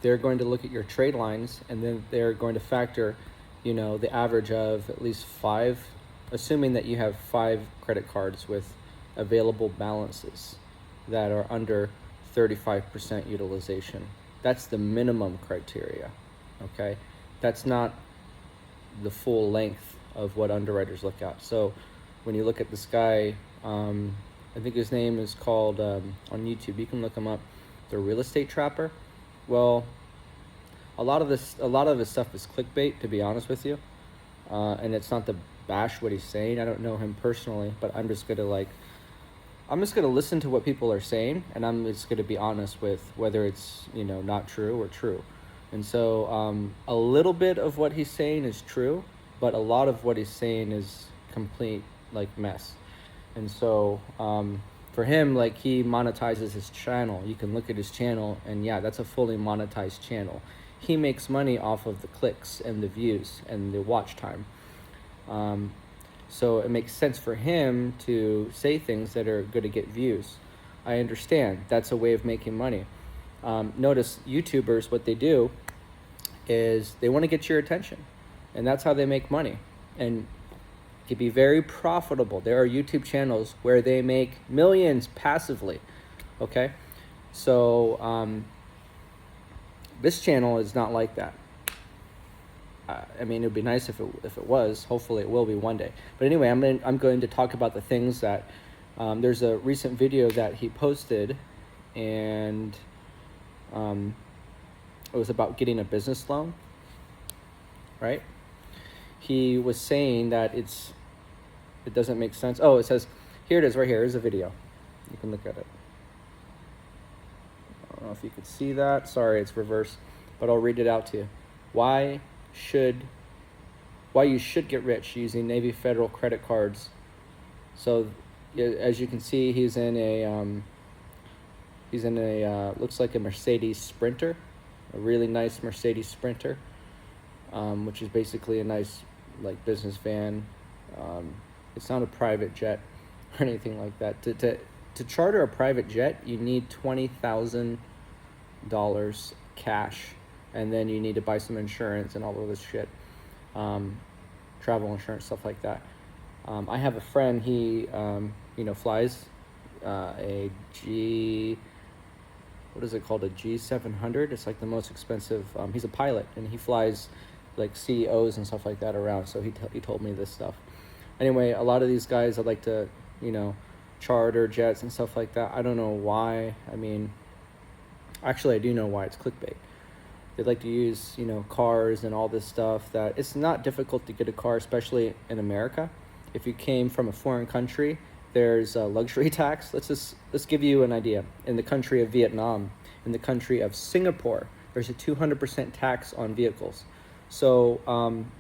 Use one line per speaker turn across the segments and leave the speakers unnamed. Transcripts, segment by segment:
they're going to look at your trade lines, and then they're going to factor, the average of at least five, assuming that you have 5 credit cards with available balances that are under 35% utilization. That's the minimum criteria, okay? That's not the full length of what underwriters look at. So when you look at this guy, I think his name is called, on YouTube, you can look him up, The Real Estate Trapper. Well, a lot of this stuff is clickbait, to be honest with you, and it's not to bash what he's saying. I don't know him personally, but I'm just gonna listen to what people are saying, and I'm just gonna be honest with whether it's not true or true. And so a little bit of what he's saying is true, but a lot of what he's saying is complete mess. And so for him, he monetizes his channel. You can look at his channel, and yeah, that's a fully monetized channel. He makes money off of the clicks and the views and the watch time. So it makes sense for him to say things that are going to get views. I understand that's a way of making money. Notice YouTubers, what they do is they want to get your attention, and that's how they make money. And it can be very profitable. There are YouTube channels where they make millions passively. Okay, so this channel is not like that. I mean, it would be nice if it was. Hopefully it will be one day. But anyway, I'm going to talk about the things that, there's a recent video that he posted, and it was about getting a business loan, right? He was saying that it doesn't make sense. Oh, it says, here it is right here. Here's a video. You can look at it. I don't know if you could see that. Sorry, it's reversed, but I'll read it out to you. Why you should get rich using Navy Federal credit cards. So as you can see, he's in a looks like a Mercedes Sprinter, a really nice Mercedes Sprinter, which is basically a nice business van. It's not a private jet or anything like that. To charter a private jet, you need $20,000 cash, and then you need to buy some insurance and all of this shit, travel insurance, stuff like that. I have a friend, he flies a what is it called, a G700. It's the most expensive. He's a pilot, and he flies CEOs and stuff like that around. So he told me this stuff. Anyway, a lot of these guys that like to charter jets and stuff like that, I don't know why. I mean, actually I do know why. It's clickbait. They like to use cars and all this stuff. That it's not difficult to get a car, especially in America. If you came from a foreign country, there's a luxury tax. Let's give you an idea. In the country of Vietnam, in the country of Singapore, there's a 200% tax on vehicles. So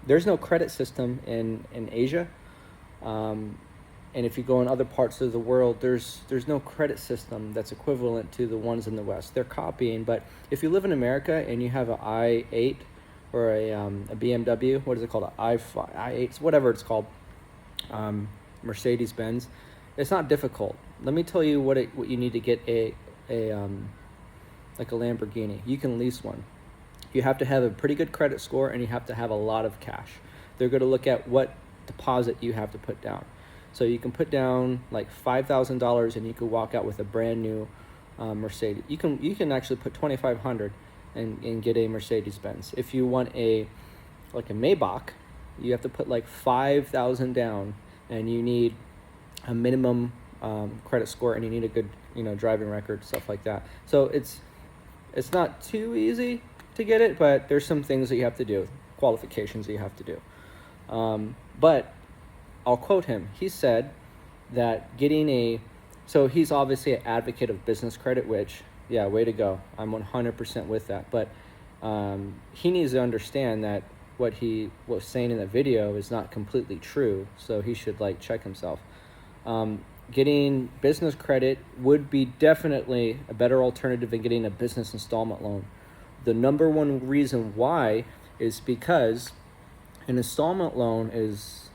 there's no credit system in Asia, and if you go in other parts of the world, there's no credit system that's equivalent to the ones in the West. They're copying, but if you live in America and you have an i8 or a BMW, what is it called, an i8, whatever it's called, Mercedes-Benz, it's not difficult. Let me tell you what you need to get a Lamborghini. You can lease one. You have to have a pretty good credit score, and you have to have a lot of cash. They're going to look at what deposit you have to put down. So you can put down $5,000, and you can walk out with a brand new Mercedes. You can actually put $2,500 and get a Mercedes-Benz. If you want a Maybach, you have to put $5,000 down, and you need a minimum credit score, and you need a good driving record, stuff like that. So it's not too easy to get it, but there's some things that you have to do, qualifications that you have to do. But I'll quote him. He said that so he's obviously an advocate of business credit, which, yeah, way to go. I'm 100% with that. But he needs to understand that what he was saying in the video is not completely true, so he should check himself. Getting business credit would be definitely a better alternative than getting a business installment loan. The number one reason why is because an installment loan is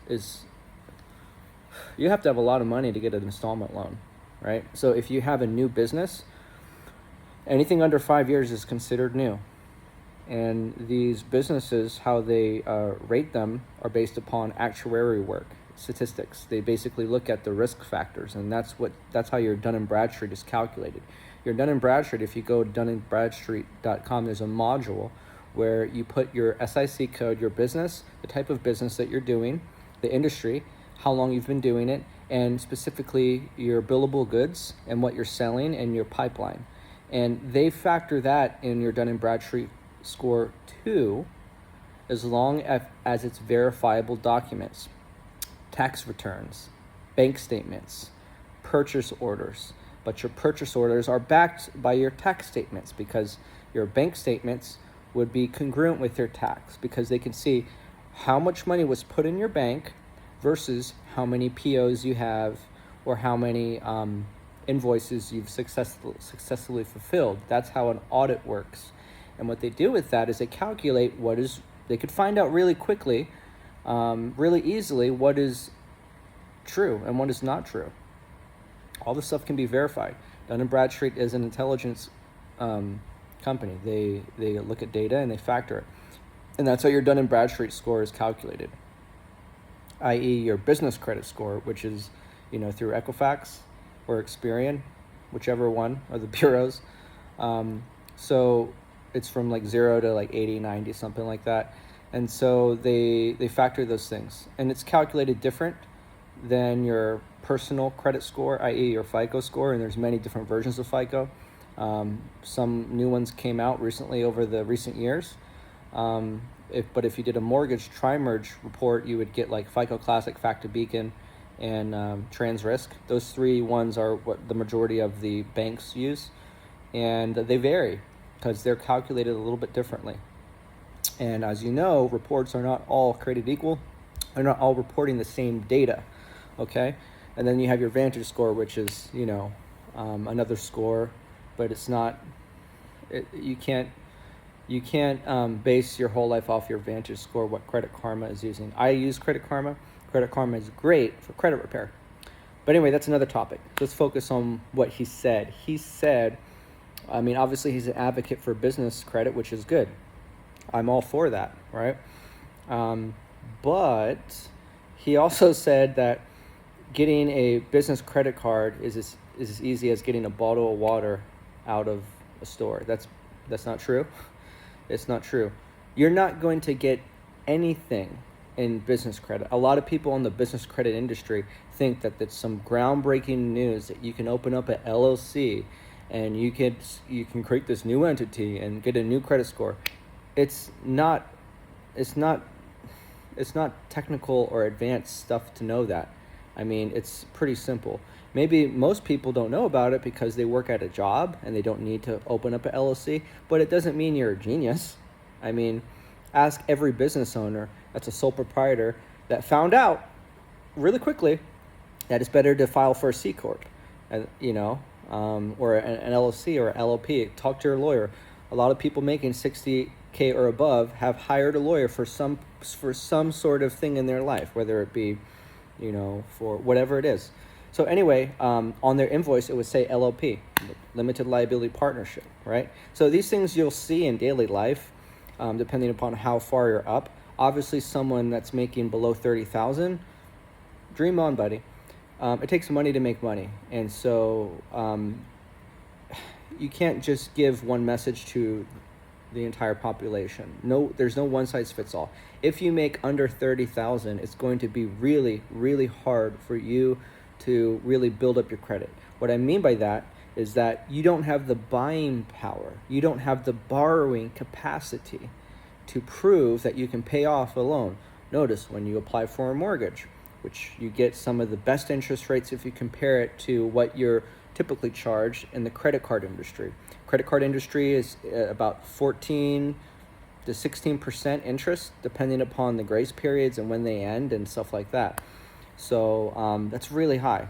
you have to have a lot of money to get an installment loan, right? So if you have a new business, anything under 5 years is considered new. And these businesses, how they rate them are based upon actuary work, statistics. They basically look at the risk factors, and that's how your Dun and Bradstreet is calculated. Your Dun and Bradstreet, if you go to dunandbradstreet.com, there's a module where you put your SIC code, your business, the type of business that you're doing, the industry, how long you've been doing it, and specifically your billable goods and what you're selling and your pipeline. And they factor that in your Dun and Bradstreet score too, as long as it's verifiable documents, tax returns, bank statements, purchase orders. But your purchase orders are backed by your tax statements, because your bank statements would be congruent with your tax, because they can see how much money was put in your bank versus how many POs you have, or how many invoices you've successfully fulfilled. That's how an audit works. And what they do with that is they calculate they could find out really quickly, really easily, what is true and what is not true. All this stuff can be verified. Dun & Bradstreet is an intelligence company. They look at data and they factor it. And that's how your Dun & Bradstreet score is calculated, i.e. your business credit score, which is, through Equifax or Experian, whichever one of the bureaus. So it's from like 0 to like 80, 90, something like that. And so they factor those things. And it's calculated different than your personal credit score, i.e. your FICO score, and there's many different versions of FICO. Some new ones came out recently over the recent years. But if you did a mortgage tri-merge report, you would get like FICO Classic, Factor Beacon, and TransRisk. Those three ones are what the majority of the banks use, and they vary because they're calculated a little bit differently. And as you know, reports are not all created equal. They're not all reporting the same data, okay? And then you have your Vantage score, which is, another score, but it's not, you can't base your whole life off your Vantage score, what Credit Karma is using. I use Credit Karma. Credit Karma is great for credit repair. But anyway, that's another topic. Let's focus on what he said. He said, obviously he's an advocate for business credit, which is good. I'm all for that, right? But he also said that getting a business credit card is as easy as getting a bottle of water out of a store. That's not true. It's not true. You're not going to get anything in business credit. A lot of people in the business credit industry think that that's some groundbreaking news, that you can open up an LLC and you can create this new entity and get a new credit score. It's not technical or advanced stuff to know that. It's pretty simple. Maybe most people don't know about it because they work at a job and they don't need to open up an LLC, but it doesn't mean you're a genius. Ask every business owner that's a sole proprietor that found out really quickly that it's better to file for a C Corp, or an LLC or LLP. Talk to your lawyer. A lot of people making $60K or above have hired a lawyer for some sort of thing in their life, whether it be, for whatever it is. So anyway, on their invoice, it would say LLP, Limited Liability Partnership, right? So these things you'll see in daily life, depending upon how far you're up. Obviously, someone that's making below 30,000, dream on, buddy. It takes money to make money. And so you can't just give one message to the entire population. No, there's no one size fits all. If you make under 30,000, it's going to be really, really hard for you to really build up your credit. What I mean by that is that you don't have the buying power. You don't have the borrowing capacity to prove that you can pay off a loan. Notice when you apply for a mortgage, which you get some of the best interest rates if you compare it to what you're typically charged in the credit card industry. Credit card industry is about 14 to 16% interest, depending upon the grace periods and when they end and stuff like that. So that's really high.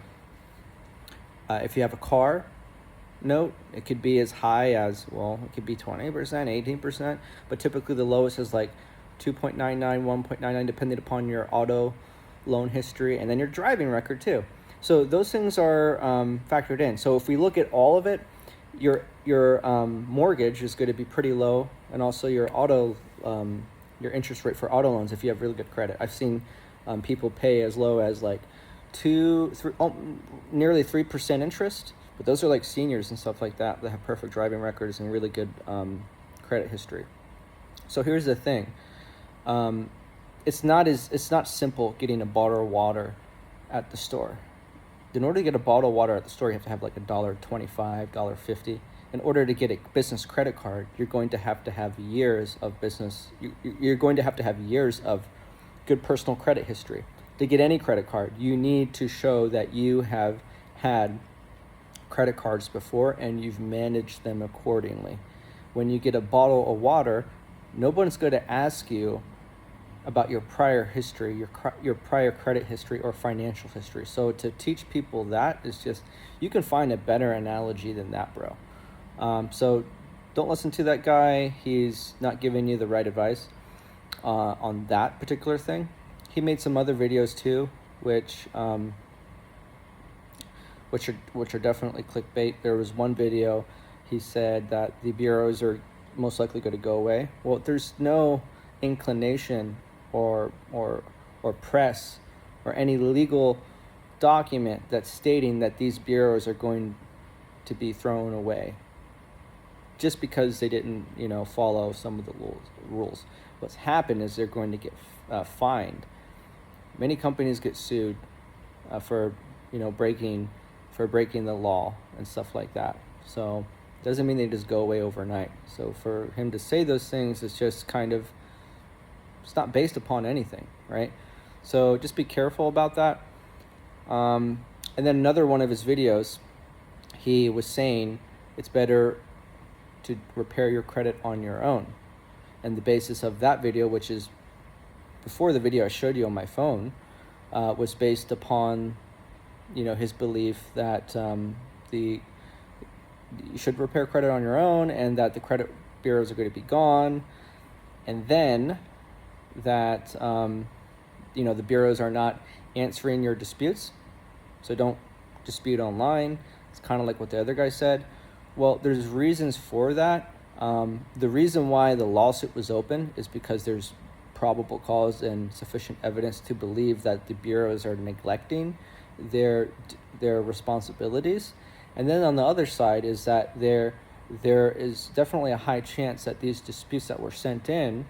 If you have a car note, it could be as high as, it could be 20%, 18%, but typically the lowest is like 2.99, 1.99, depending upon your auto loan history and then your driving record too. So those things are factored in. So if we look at all of it, your mortgage is going to be pretty low, and also your interest rate for auto loans if you have really good credit. I've seen people pay as low as like nearly 3% interest, but those are like seniors and stuff like that have perfect driving records and really good credit history. So here's the thing. It's not simple getting a bottle of water at the store. In order to get a bottle of water at the store, you have to have like $1.25, $1.50. In order to get a business credit card, you're going to have years of business. You're going to have years of good personal credit history. To get any credit card, you need to show that you have had credit cards before and you've managed them accordingly. When you get a bottle of water, no one's going to ask you about your prior history, your prior credit history or financial history. So to teach people that is just, you can find a better analogy than that, bro. So don't listen to that guy. He's not giving you the right advice on that particular thing. He made some other videos too, which are definitely clickbait. There was one video, he said that the bureaus are most likely going to go away. Well, there's no inclination or press or any legal document that's stating that these bureaus are going to be thrown away just because they didn't, follow some of the rules. What's happened is they're going to get fined. Many companies get sued for breaking the law and stuff like that. So it doesn't mean they just go away overnight. So for him to say those things is just it's not based upon anything, right? So just be careful about that. And then another one of his videos, he was saying it's better to repair your credit on your own. And the basis of that video, which is before the video I showed you on my phone, was based upon, his belief that you should repair credit on your own and that the credit bureaus are going to be gone. And then that, the bureaus are not answering your disputes. So don't dispute online. It's kind of like what the other guy said. Well, there's reasons for that. The reason why the lawsuit was open is because there's probable cause and sufficient evidence to believe that the bureaus are neglecting their responsibilities. And then on the other side is that there is definitely a high chance that these disputes that were sent in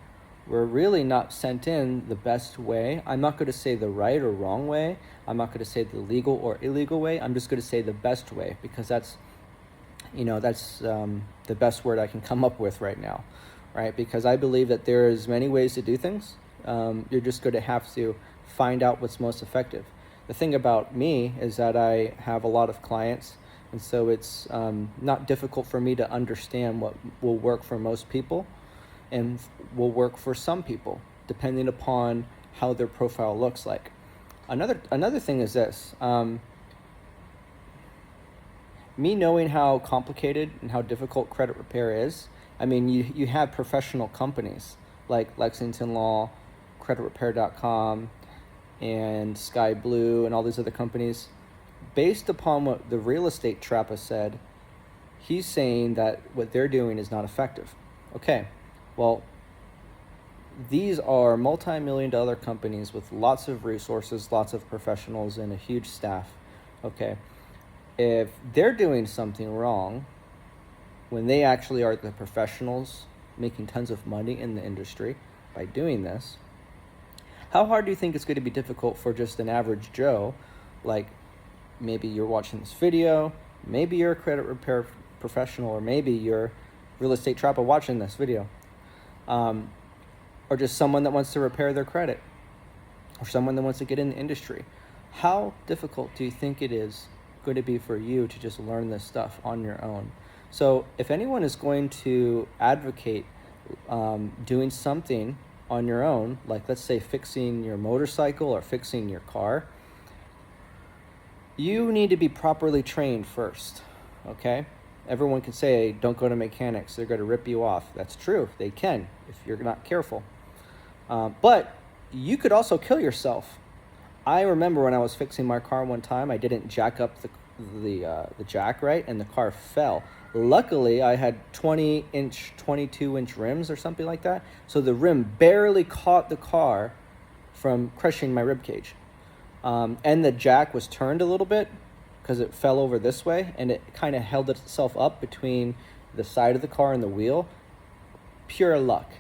were really not sent in the best way. I'm not going to say the right or wrong way. I'm not going to say the legal or illegal way. I'm just going to say the best way, because that's the best word I can come up with right now, right? Because I believe that there is many ways to do things. You're just going to have to find out what's most effective. The thing about me is that I have a lot of clients, and so it's not difficult for me to understand what will work for most people and will work for some people, depending upon how their profile looks like. Another thing is this. Me knowing how complicated and how difficult credit repair is, I mean, you have professional companies like Lexington Law, CreditRepair.com, and Sky Blue, and all these other companies. Based upon what the Real Estate Trappa said, he's saying that what they're doing is not effective. Okay, well, these are multi-million-dollar companies with lots of resources, lots of professionals, and a huge staff. Okay. If they're doing something wrong, when they actually are the professionals making tons of money in the industry by doing this, how hard do you think it's going to be difficult for just an average Joe? Like, maybe you're watching this video, maybe you're a credit repair professional, or maybe you're Real Estate Trappa watching this video, or just someone that wants to repair their credit, or someone that wants to get in the industry. How difficult do you think it is going to be for you to just learn this stuff on your own? So if anyone is going to advocate doing something on your own, like let's say fixing your motorcycle or fixing your car, you need to be properly trained first, okay? Everyone can say, don't go to mechanics, they're going to rip you off. That's true, they can if you're not careful. But you could also kill yourself. I remember when I was fixing my car one time, I didn't jack up the jack right, and the car fell. Luckily, I had 20-inch, 22-inch rims or something like that. So the rim barely caught the car from crushing my rib cage. And the jack was turned a little bit because it fell over this way, and it kind of held itself up between the side of the car and the wheel. Pure luck.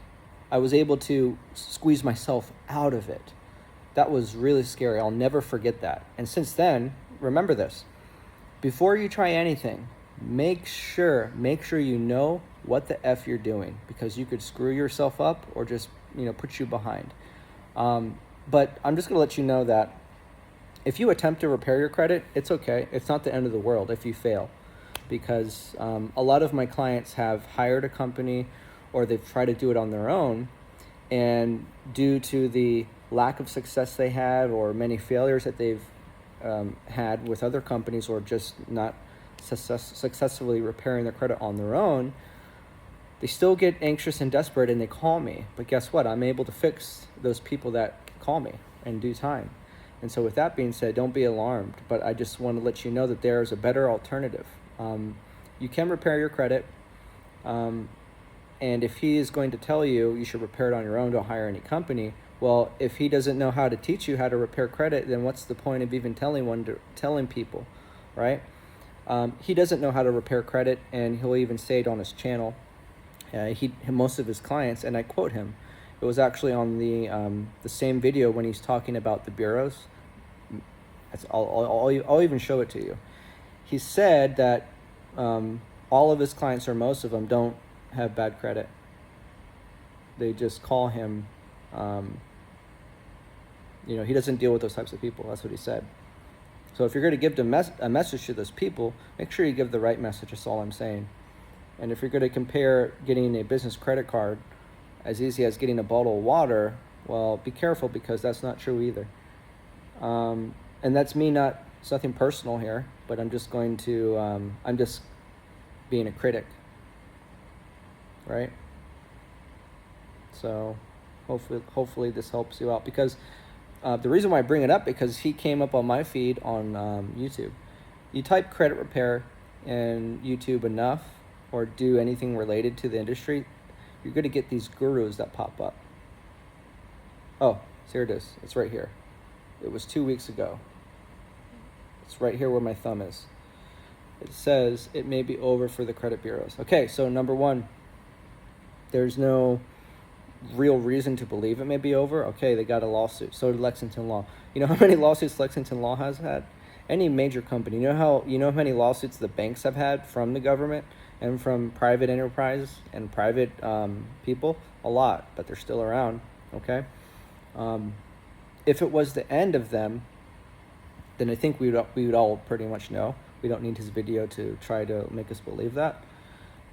I was able to squeeze myself out of it. That was really scary. I'll never forget that. And since then, remember this. Before you try anything, make sure you know what the F you're doing, because you could screw yourself up or just, put you behind. But I'm just going to let you know that if you attempt to repair your credit, it's okay. It's not the end of the world if you fail, because a lot of my clients have hired a company or they've tried to do it on their own, and due to the lack of success they had or many failures that they've had with other companies, or just not successfully repairing their credit on their own, they still get anxious and desperate and they call me. But guess what? I'm able to fix those people that call me in due time. And so with that being said, don't be alarmed, but I just want to let you know that there is a better alternative. You can repair your credit, and if he is going to tell you you should repair it on your own, don't hire any company, well, if he doesn't know how to teach you how to repair credit, then what's the point of even telling people, right? He doesn't know how to repair credit, and he'll even say it on his channel. Most of his clients, and I quote him, it was actually on the same video when he's talking about the bureaus. I'll even show it to you. He said that all of his clients, or most of them, don't have bad credit. They just call him. He doesn't deal with those types of people. That's what he said. So if you're going to give a message to those people, make sure you give the right message. That's all I'm saying. And if you're going to compare getting a business credit card as easy as getting a bottle of water, well, be careful, because that's not true either. And that's me it's nothing personal here, but I'm just going to, I'm just being a critic, right? So hopefully this helps you out, because the reason why I bring it up, because he came up on my feed on YouTube. You type credit repair in YouTube enough, or do anything related to the industry, you're going to get these gurus that pop up. Oh, here it is. It's right here. It was 2 weeks ago. It's right here where my thumb is. It says it may be over for the credit bureaus. Okay, so number one, there's no real reason to believe it may be over. Okay, they got a lawsuit. So did Lexington Law. You know how many lawsuits Lexington Law has had? Any major company. You know how many lawsuits the banks have had from the government and from private enterprise and private people? A lot, but they're still around. Okay. If it was the end of them, then I think we would all pretty much know. We don't need his video to try to make us believe that.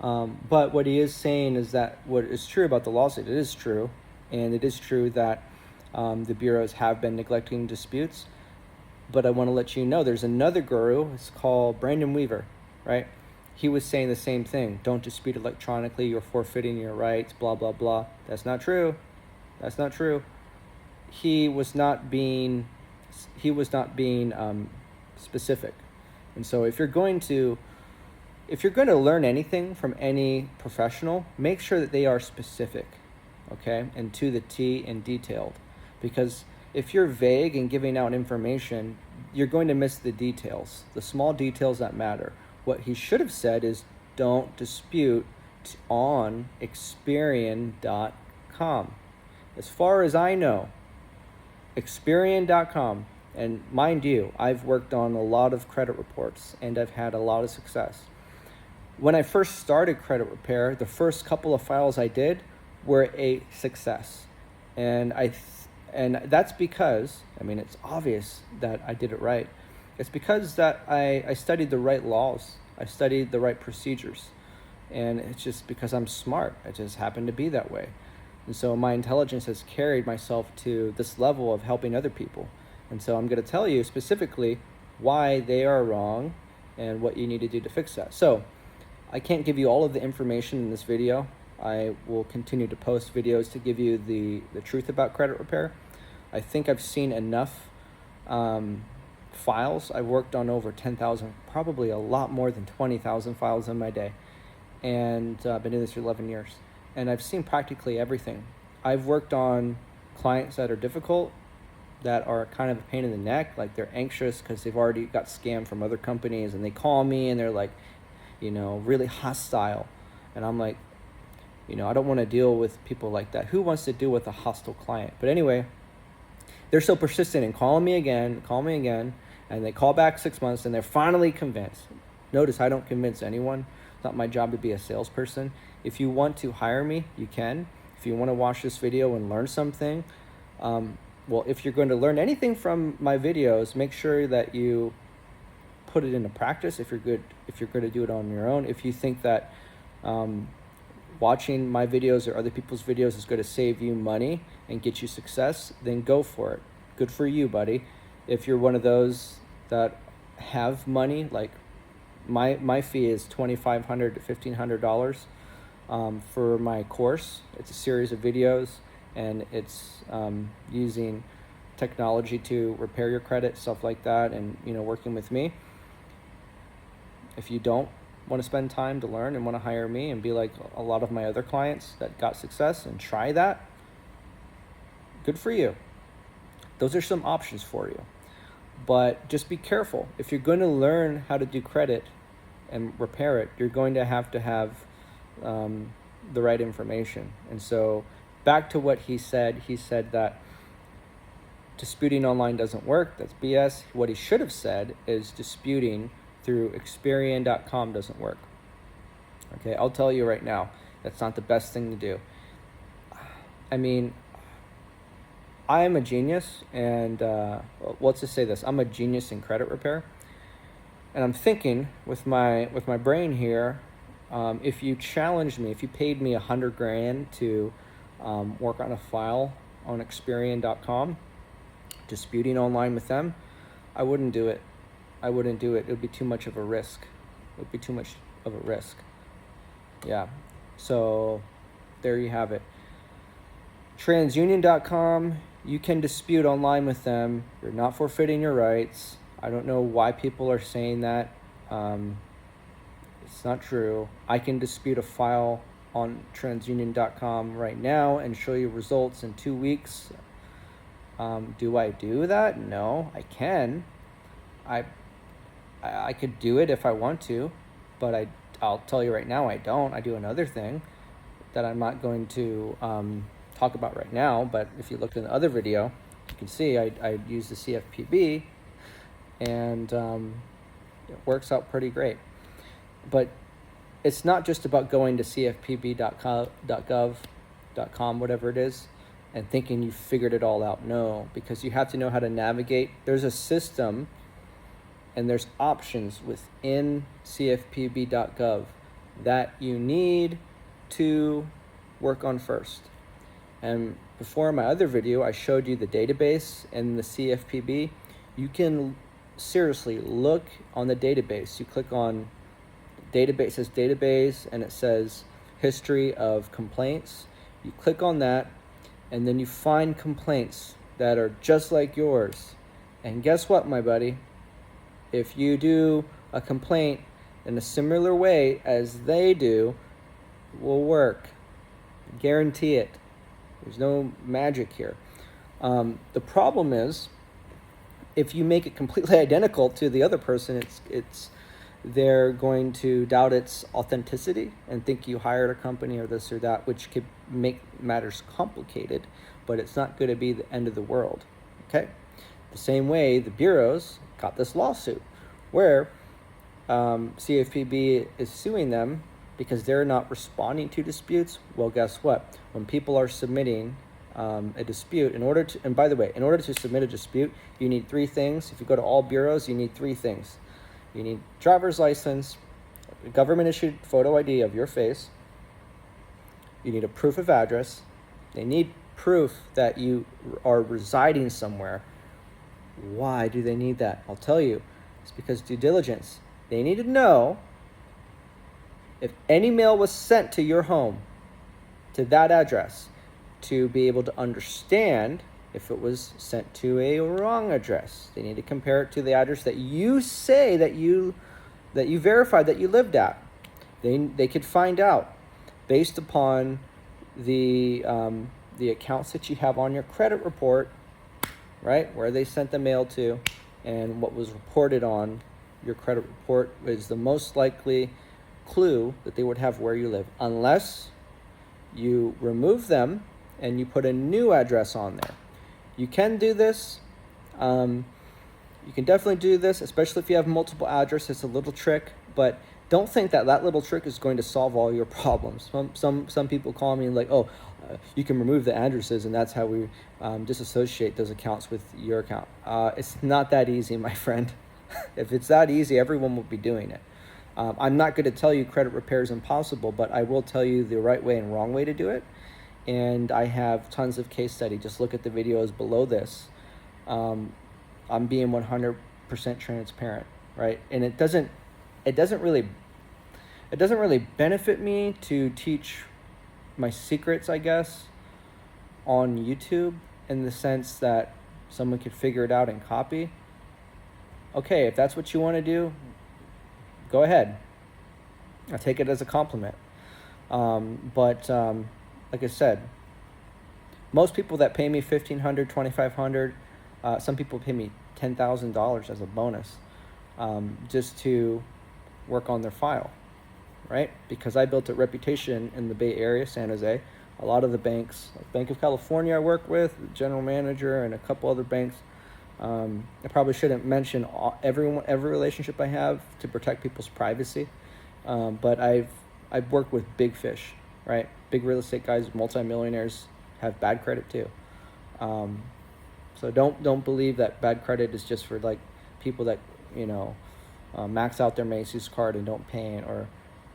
But what he is saying is that what is true about the lawsuit, it is true. And it is true that the bureaus have been neglecting disputes. But I want to let you know there's another guru. It's called Brandon Weaver, right? He was saying the same thing. Don't dispute electronically. You're forfeiting your rights, blah, blah, blah. That's not true. That's not true. He was not being specific. And so if you're going to learn anything from any professional, make sure that they are specific, okay, and to the T and detailed. Because if you're vague and giving out information, you're going to miss the details, the small details that matter. What he should have said is, don't dispute on Experian.com. As far as I know, Experian.com, and mind you, I've worked on a lot of credit reports and I've had a lot of success. When I first started credit repair, the first couple of files I did were a success. And that's because, it's obvious that I did it right. It's because that I studied the right laws. I studied the right procedures. And it's just because I'm smart. It just happened to be that way. And so my intelligence has carried myself to this level of helping other people. And so I'm going to tell you specifically why they are wrong and what you need to do to fix that. So I can't give you all of the information in this video. I will continue to post videos to give you the truth about credit repair. I think I've seen enough files. I've worked on over 10,000, probably a lot more than 20,000 files in my day. and I've been doing this for 11 years, and I've seen practically everything. I've worked on clients that are difficult, that are kind of a pain in the neck, like they're anxious because they've already got scammed from other companies, and they call me and they're like, really hostile, and I'm like, I don't want to deal with people like that. Who wants to deal with a hostile client? But anyway, they're so persistent in calling me again, and they call back 6 months, and they're finally convinced. Notice I don't convince anyone. It's not my job to be a salesperson. If you want to hire me, you can. If you want to watch this video and learn something, well, if you're going to learn anything from my videos, make sure that you put it into practice. If you're going to do it on your own, if you think that watching my videos or other people's videos is going to save you money and get you success, then go for it. Good for you, buddy. If you're one of those that have money, like my fee is $2,500 to $1,500 for my course. It's a series of videos, and it's using technology to repair your credit, stuff like that, and working with me. If you don't want to spend time to learn and want to hire me and be like a lot of my other clients that got success and try that, good for you. Those are some options for you. But just be careful. If you're going to learn how to do credit and repair it, you're going to have the right information. And so back to what he said that disputing online doesn't work. That's BS. What he should have said is disputing through Experian.com doesn't work. Okay, I'll tell you right now, that's not the best thing to do. I mean, I am a genius, and let's just say this: I'm a genius in credit repair. And I'm thinking with my brain here, if you challenged me, if you paid me $100,000 to work on a file on Experian.com, disputing online with them, I wouldn't do it. It would be too much of a risk. Yeah. So there you have it. TransUnion.com, you can dispute online with them. You're not forfeiting your rights. I don't know why people are saying that. It's not true. I can dispute a file on TransUnion.com right now and show you results in 2 weeks. Do I do that? No, I can. I could do it if I want to, but I'll tell you right now, I don't. I do another thing that I'm not going to talk about right now, but if you look in the other video, you can see I use the CFPB, and it works out pretty great. But it's not just about going to cfpb.gov.com, whatever it is, and thinking you figured it all out. No, because you have to know how to navigate. There's a system and there's options within cfpb.gov that you need to work on first. And before, in my other video, I showed you the database and the CFPB. You can seriously look on the database. You click on database, it says database, and it says history of complaints. You click on that, and then you find complaints that are just like yours. And guess what, my buddy? If you do a complaint in a similar way as they do, it will work. Guarantee it. There's no magic here. The problem is, if you make it completely identical to the other person, they're going to doubt its authenticity and think you hired a company or this or that, which could make matters complicated, but it's not going to be the end of the world. Okay? The same way the bureaus got this lawsuit where CFPB is suing them because they're not responding to disputes. Well, guess what? When people are submitting a dispute, and by the way, in order to submit a dispute, you need 3 things. If you go to all bureaus, you need 3 things. You need driver's license, a government-issued photo ID of your face. You need a proof of address. They need proof that you are residing somewhere. Why do they need that? I'll tell you. It's because due diligence. They need to know if any mail was sent to your home, to that address, to be able to understand if it was sent to a wrong address. They need to compare it to the address that you say that you verified that you lived at. They could find out based upon the accounts that you have on your credit report, right, where they sent the mail to, and what was reported on your credit report is the most likely clue that they would have where you live, unless you remove them and you put a new address on there. You can do this. You can definitely do this, especially if you have multiple addresses. It's a little trick, but don't think that that little trick is going to solve all your problems. Some people call me like, oh, you can remove the addresses, and that's how we disassociate those accounts with your account. It's not that easy, my friend. If it's that easy, everyone will be doing it. I'm not going to tell you credit repair is impossible, but I will tell you the right way and wrong way to do it. And I have tons of case study. Just look at the videos below this. I'm being 100% transparent, right? And it doesn't really benefit me to teach my secrets, I guess, on YouTube, in the sense that someone could figure it out and copy. Okay, if that's what you want to do, go ahead. I take it as a compliment. But like I said, most people that pay me $1,500, $2,500, some people pay me $10,000 as a bonus, just to work on their file, right? Because I built a reputation in the Bay Area, San Jose. A lot of the banks, like Bank of California I work with, the general manager, and a couple other banks. I probably shouldn't mention every relationship I have to protect people's privacy, but I've worked with big fish, right? Big real estate guys, multimillionaires, have bad credit too. So don't believe that bad credit is just for like people that max out their Macy's card and don't pay it, or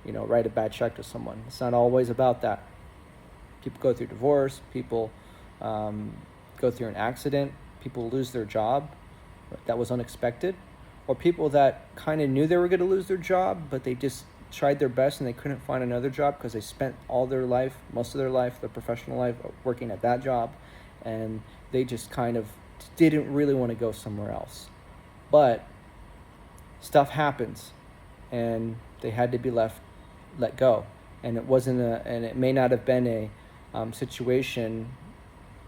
write a bad check to someone. It's not always about that. People go through divorce. People go through an accident. People lose their job that was unexpected, or people that kind of knew they were going to lose their job, but they just tried their best and they couldn't find another job because they spent all their life, most of their life, their professional life, working at that job, and they just kind of didn't really want to go somewhere else. But stuff happens, and they had to be let go, and it may not have been a situation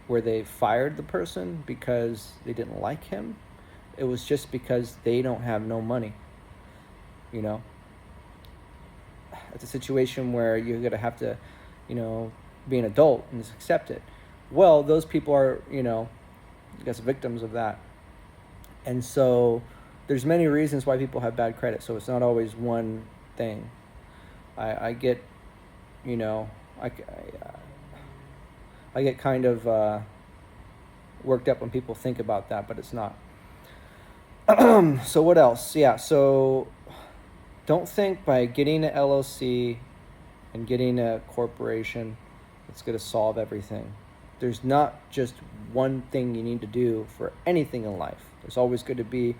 where they fired the person because they didn't like him. It was just because they don't have no money. It's a situation where you're going to have to, be an adult and just accept it. Well, those people are, I guess, victims of that. And so there's many reasons why people have bad credit. So it's not always one thing. I get, I get kind of worked up when people think about that, but it's not. So what else? Yeah, so don't think by getting an LLC and getting a corporation, it's going to solve everything. There's not just one thing you need to do for anything in life. There's always going to be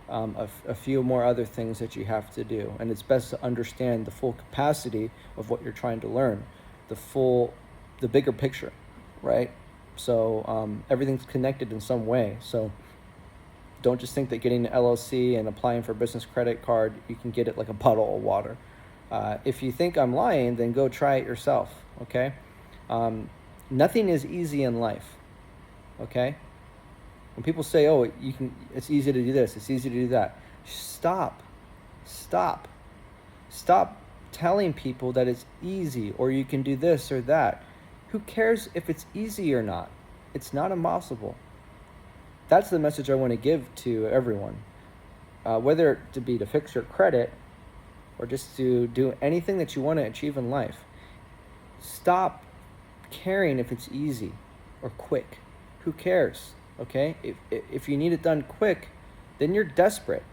a few more other things that you have to do. And it's best to understand the full capacity of what you're trying to learn, the bigger picture, right? So everything's connected in some way. So don't just think that getting an LLC and applying for a business credit card, you can get it like a bottle of water. If you think I'm lying, then go try it yourself, okay? Nothing is easy in life, okay? When people say, oh, it's easy to do this, it's easy to do that, stop telling people that it's easy or you can do this or that. Who cares if it's easy or not? It's not impossible. That's the message I want to give to everyone. Whether it to be to fix your credit or just to do anything that you want to achieve in life, stop caring if it's easy or quick. Who cares? Okay? If you need it done quick, then you're desperate.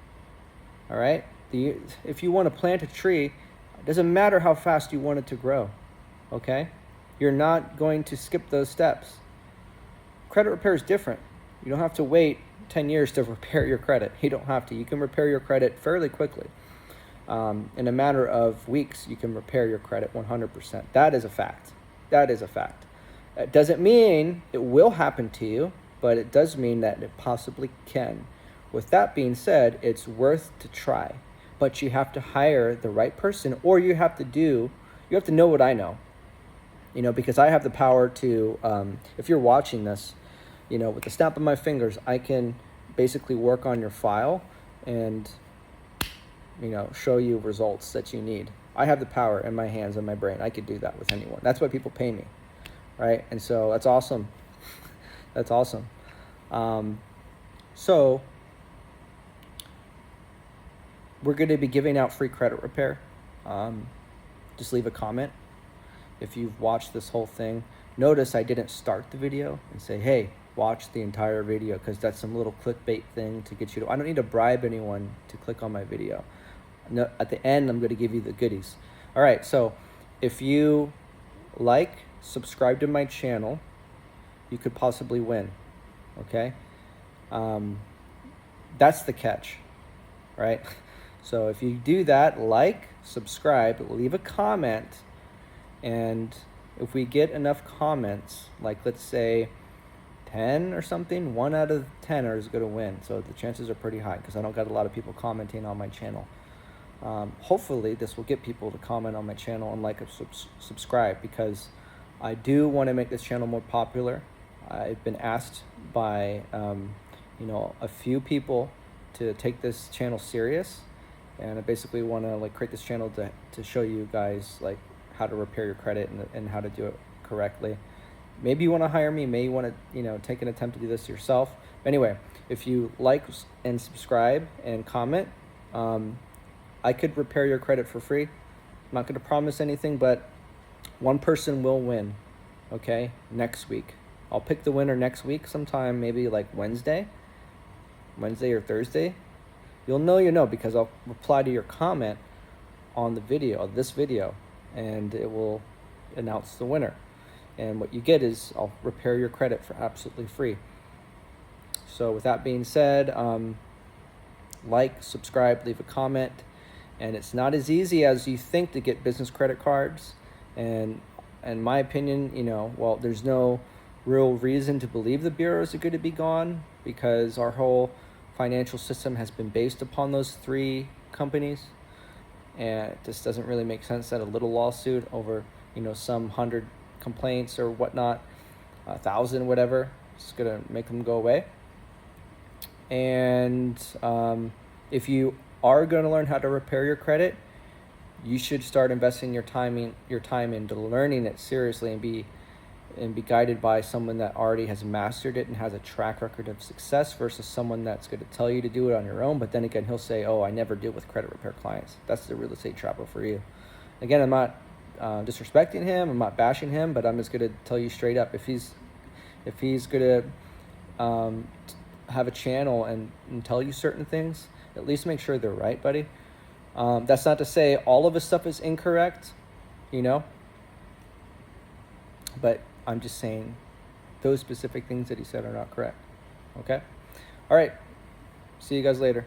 All right? If you want to plant a tree, it doesn't matter how fast you want it to grow. Okay? You're not going to skip those steps. Credit repair is different. You don't have to wait 10 years to repair your credit. You don't have to. You can repair your credit fairly quickly. In a matter of weeks, you can repair your credit 100%. That is a fact. That is a fact. It doesn't mean it will happen to you, but it does mean that it possibly can. With that being said, it's worth to try. but you have to hire the right person, or you have to know what I know, because I have the power to, if you're watching this, with the snap of my fingers, I can basically work on your file and, show you results that you need. I have the power in my hands and my brain. I could do that with anyone. That's why people pay me, right? And so that's awesome. That's awesome. So we're going to be giving out free credit repair. Just leave a comment if you've watched this whole thing. Notice I didn't start the video and say, hey, watch the entire video, because that's some little clickbait thing to get you to. I don't need to bribe anyone to click on my video. No, at the end, I'm going to give you the goodies. All right, so if you subscribe to my channel, you could possibly win. Okay, that's the catch, right? So if you do that, subscribe, leave a comment, and if we get enough comments, let's say 10 or something, 1 out of 10 is going to win. So the chances are pretty high, because I don't got a lot of people commenting on my channel. Hopefully this will get people to comment on my channel and and subscribe, because I do want to make this channel more popular. I've been asked by a few people to take this channel serious, and I basically want to create this channel to show you guys how to repair your credit and how to do it correctly. Maybe you want to hire me, maybe you want to take an attempt to do this yourself. Anyway, if you like and subscribe and comment, I could repair your credit for free. I'm not going to promise anything, but one person will win, okay, next week. I'll pick the winner next week sometime, maybe Wednesday or Thursday. You'll know, because I'll reply to your comment on this video, and it will announce the winner. And what you get is I'll repair your credit for absolutely free. So with that being said, subscribe, leave a comment. And it's not as easy as you think to get business credit cards. And in my opinion, there's no real reason to believe the bureaus are going to be gone, because our whole financial system has been based upon those 3 companies. And it just doesn't really make sense that a little lawsuit over, some 100 complaints or whatnot, 1,000, whatever, it's going to make them go away. And if you are going to learn how to repair your credit, you should start investing your time into learning it seriously, and be guided by someone that already has mastered it and has a track record of success, versus someone that's going to tell you to do it on your own, but then again he'll say, oh, I never deal with credit repair clients. That's the real estate trapper for you. Again, I'm not disrespecting him, I'm not bashing him, but I'm just going to tell you straight up, if he's going to have a channel and tell you certain things, at least make sure they're right, buddy. That's not to say all of his stuff is incorrect, but I'm just saying those specific things that he said are not correct. Okay? All right. See you guys later.